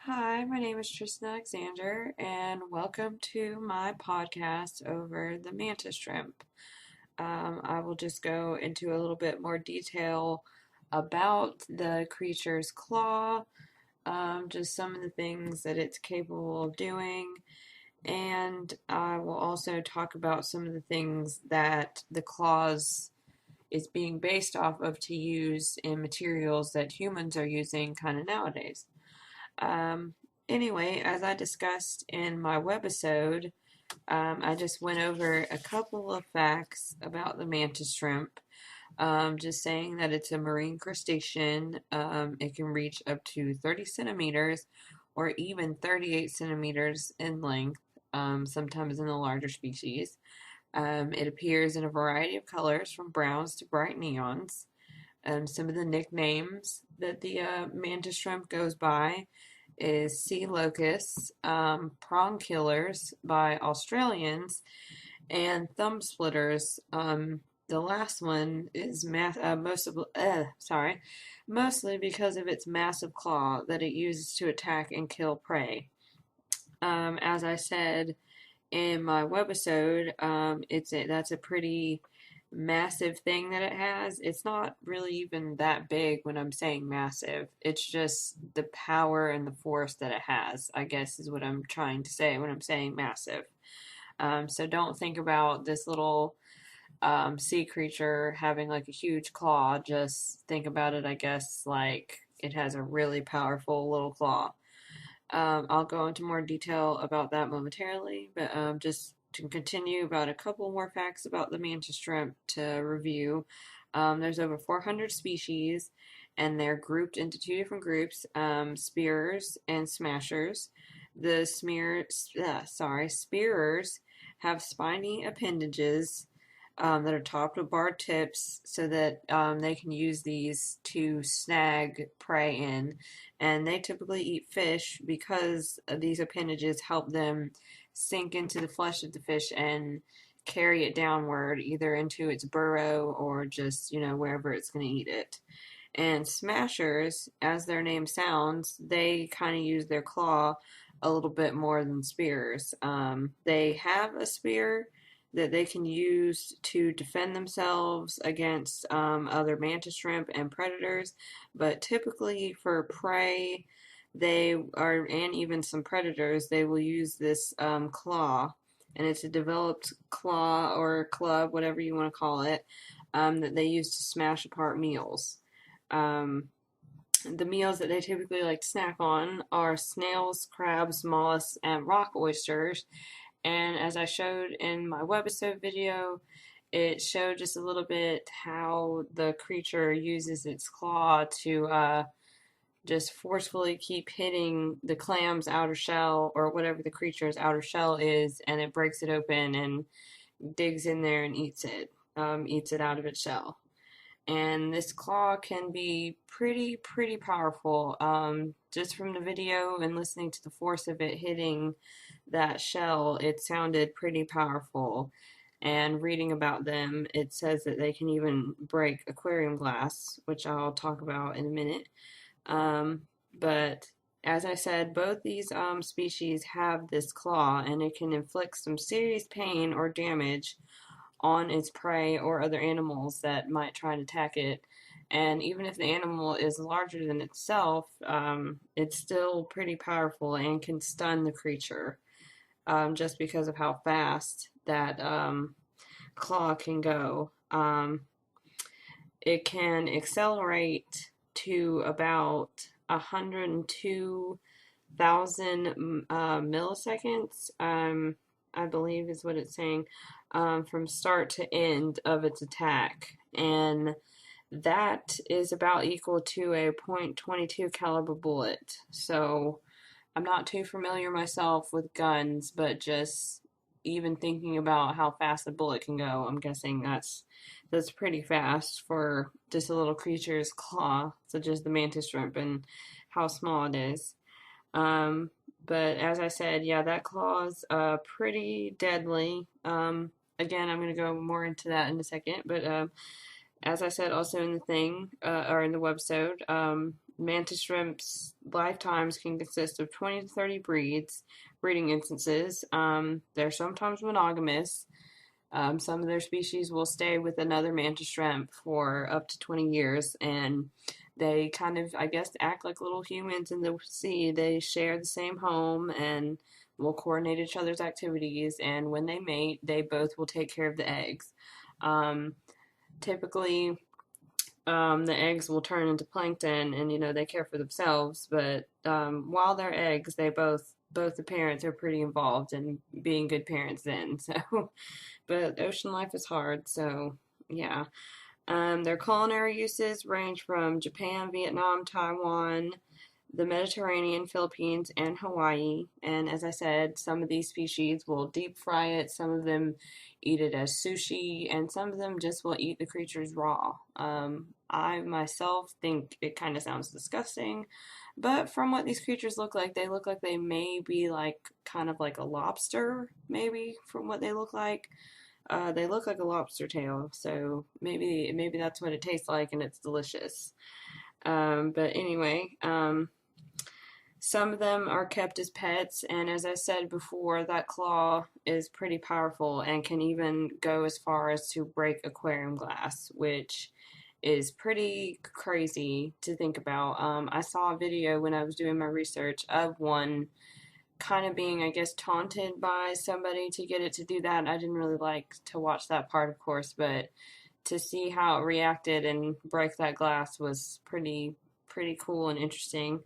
Hi, my name is Tristan Alexander, and welcome to my podcast over the Mantis Shrimp. I will just go into a little bit more detail about the creature's claw, just some of the things that it's capable of doing, and I will also talk about some of the things that the claws is being based off of to use in materials that humans are using kind of nowadays. Um, anyway, as I discussed in my webisode, I just went over a couple of facts about the mantis shrimp. Just saying that it's a marine crustacean. It can reach up to 30 centimeters or even 38 centimeters in length, sometimes in the larger species. It appears in a variety of colors from browns to bright neons. Some of the nicknames that the mantis shrimp goes by is sea locusts, prong killers by Australians, and thumb splitters. The last one is mostly because of its massive claw that it uses to attack and kill prey. As I said in my webisode, that's a pretty massive thing that it has. It's not really even that big when I'm saying massive. It's just the power and the force that it has, I guess, is what I'm trying to say when I'm saying massive. So don't think about this little sea creature having like a huge claw. Just think about it, I guess, like it has a really powerful little claw. I'll go into more detail about that momentarily, but just to continue about a couple more facts about the mantis shrimp to review. There's over 400 species, and they're grouped into two different groups: spearers and smashers. The spearers have spiny appendages that are topped with barbed tips so that they can use these to snag prey in. And they typically eat fish because these appendages help them sink into the flesh of the fish and carry it downward, either into its burrow or just, wherever it's going to eat it. And smashers, as their name sounds, they kind of use their claw a little bit more than spears. They have a spear that they can use to defend themselves against other mantis shrimp and predators, but typically for prey, and even some predators, they will use this claw, and it's a developed claw or club, whatever you want to call it, that they use to smash apart meals. Um, the meals that they typically like to snack on are snails, crabs, mollusks, and rock oysters. And as I showed in my webisode video, it showed just a little bit how the creature uses its claw to just forcefully keep hitting the clam's outer shell or whatever the creature's outer shell is, and it breaks it open and digs in there and eats it out of its shell. And this claw can be pretty powerful. Just from the video and listening to the force of it hitting that shell, it sounded pretty powerful. And reading about them, it says that they can even break aquarium glass, which I'll talk about in a minute. But as I said, both these species have this claw, and it can inflict some serious pain or damage on its prey or other animals that might try and attack it. And even if the animal is larger than itself, it's still pretty powerful and can stun the creature, just because of how fast that claw can go. It can accelerate to about 102,000 milliseconds, I believe is what it's saying, from start to end of its attack. And that is about equal to a .22 caliber bullet. So I'm not too familiar myself with guns, but just even thinking about how fast a bullet can go, I'm guessing that's pretty fast for just a little creature's claw, such as the mantis shrimp, and how small it is. But as I said, yeah, that claw is pretty deadly. Again, I'm going to go more into that in a second, but as I said also in the thing, or in the webisode, mantis shrimps' lifetimes can consist of 20 to 30 breeding instances. They're sometimes monogamous. Some of their species will stay with another mantis shrimp for up to 20 years, and they kind of, I guess, act like little humans in the sea. They share the same home and will coordinate each other's activities, and when they mate, they both will take care of the eggs. Um, Typically, the eggs will turn into plankton, and they care for themselves. But while they're eggs, they both the parents are pretty involved in being good parents then. So, but ocean life is hard. So yeah. Their culinary uses range from Japan, Vietnam, Taiwan, the Mediterranean, Philippines, and Hawaii. And as I said, some of these species will deep fry it, some of them eat it as sushi, and some of them just will eat the creatures raw. I myself think it kind of sounds disgusting, but from what these creatures look like, they look like they may be like kind of like a lobster, maybe from what they look like. They look like a lobster tail, so maybe that's what it tastes like, and it's delicious. But anyway, some of them are kept as pets, and as I said before, that claw is pretty powerful and can even go as far as to break aquarium glass, which is pretty crazy to think about. I saw a video when I was doing my research of one kind of being, I guess, taunted by somebody to get it to do that. I didn't really like to watch that part, of course, but to see how it reacted and break that glass was pretty cool and interesting.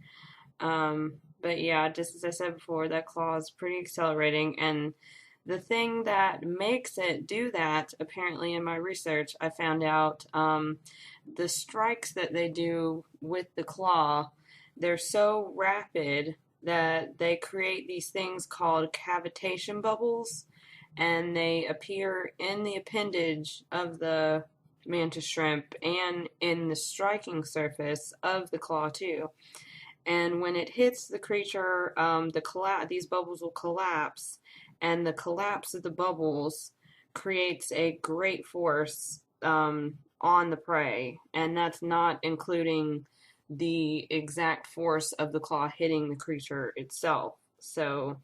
But yeah, just as I said before, that claw is pretty accelerating, and the thing that makes it do that, apparently in my research, I found out the strikes that they do with the claw, they're so rapid that they create these things called cavitation bubbles, and they appear in the appendage of the mantis shrimp and in the striking surface of the claw too. And when it hits the creature, these bubbles will collapse, and the collapse of the bubbles creates a great force on the prey, and that's not including the exact force of the claw hitting the creature itself. So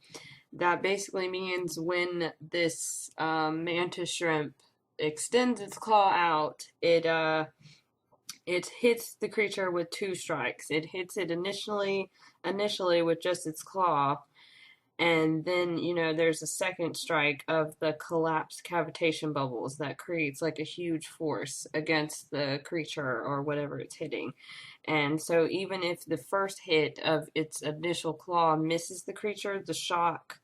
that basically means when this mantis shrimp extends its claw out, it hits the creature with two strikes. It hits it initially with just its claw, and then there's a second strike of the collapsed cavitation bubbles that creates like a huge force against the creature or whatever it's hitting. And so even if the first hit of its initial claw misses the creature, the shock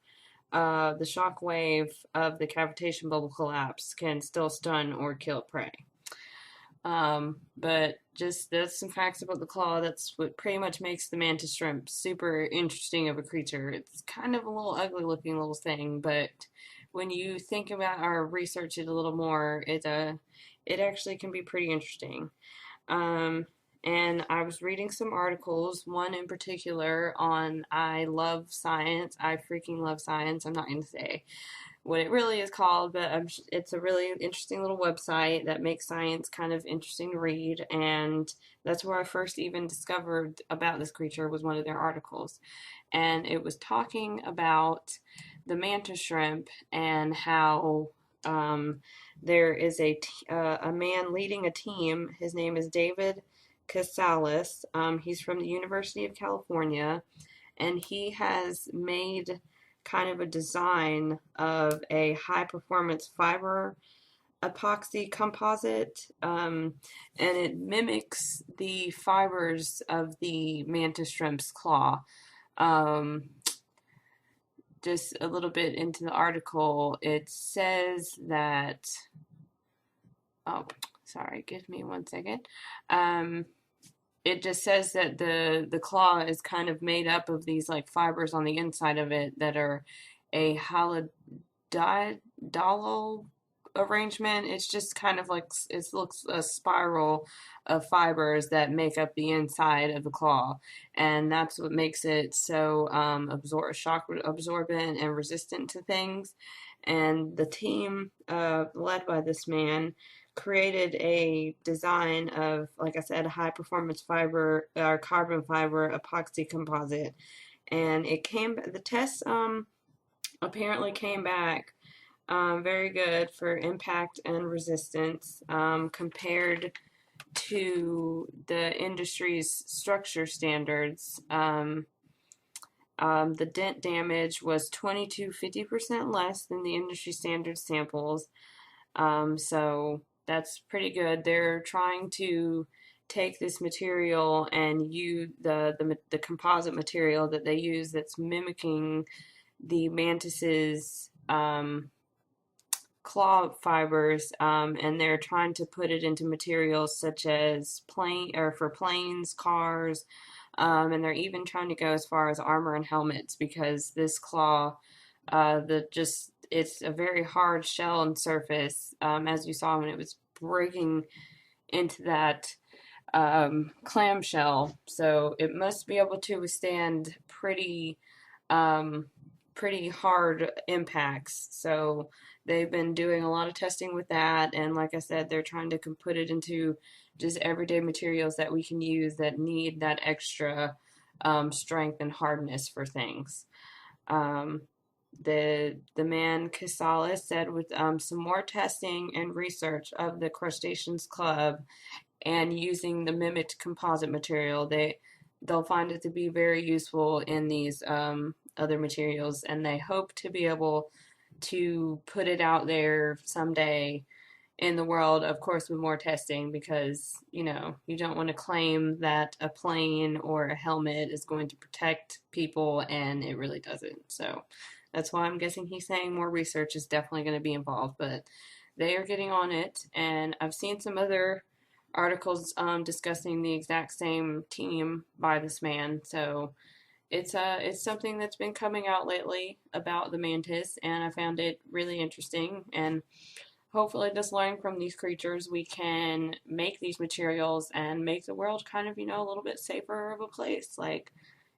wave of the cavitation bubble collapse can still stun or kill prey. But just that's some facts about the claw. That's what pretty much makes the mantis shrimp super interesting of a creature. It's kind of a little ugly looking little thing, but when you think about or research it a little more, it actually can be pretty interesting. And I was reading some articles, one in particular on I love science. I freaking love science. I'm not going to say what it really is called, but it's a really interesting little website that makes science kind of interesting to read, and that's where I first even discovered about this creature was one of their articles, and it was talking about the mantis shrimp and how there is a man leading a team. His name is David Casales. He's from the University of California, and he has made kind of a design of a high performance fiber epoxy composite, and it mimics the fibers of the mantis shrimp's claw. Just a little bit into the article, it says that, oh, sorry, give me 1 second. It just says that the claw is kind of made up of these like fibers on the inside of it that are a halidolol arrangement. It's just kind of like it looks a spiral of fibers that make up the inside of the claw, and that's what makes it so shock absorbent and resistant to things. And the team led by this man created a design of, like I said, a high performance fiber or carbon fiber epoxy composite, and the test apparently came back very good for impact and resistance compared to the industry's structure standards. The dent damage was 20 to 50% less than the industry standard samples. So that's pretty good. They're trying to take this material and use the composite material that they use that's mimicking the mantis's claw fibers, and they're trying to put it into materials such as for planes, cars, and they're even trying to go as far as armor and helmets because this claw, it's a very hard shell and surface, as you saw when it was breaking into that clamshell. So it must be able to withstand um, pretty hard impacts. So they've been doing a lot of testing with that, and like I said, they're trying to put it into just everyday materials that we can use that need that extra strength and hardness for things. Um, the man Casales said with some more testing and research of the Crustaceans Club and using the mimicked composite material, they'll find it to be very useful in these other materials, and they hope to be able to put it out there someday in the world, of course, with more testing, because you don't want to claim that a plane or a helmet is going to protect people and it really doesn't. So that's why I'm guessing he's saying more research is definitely going to be involved, but they are getting on it. And I've seen some other articles discussing the exact same team by this man. So it's something that's been coming out lately about the mantis, and I found it really interesting. And hopefully, just learning from these creatures, we can make these materials and make the world kind of a little bit safer of a place. Like,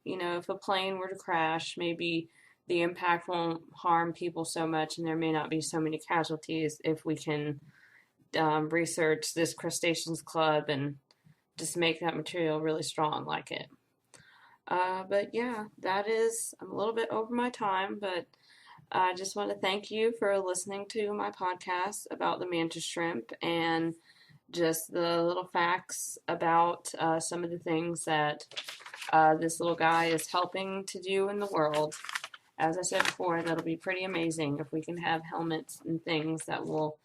if a plane were to crash, maybe the impact won't harm people so much, and there may not be so many casualties if we can research this crustaceans club and just make that material really strong like it. But yeah, I'm a little bit over my time, but I just want to thank you for listening to my podcast about the mantis shrimp and just the little facts about some of the things that this little guy is helping to do in the world. As I said before, that'll be pretty amazing if we can have helmets and things that will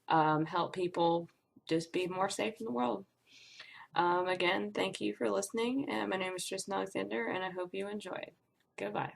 help people just be more safe in the world. Again, thank you for listening, and my name is Tristan Alexander, and I hope you enjoyed. Goodbye.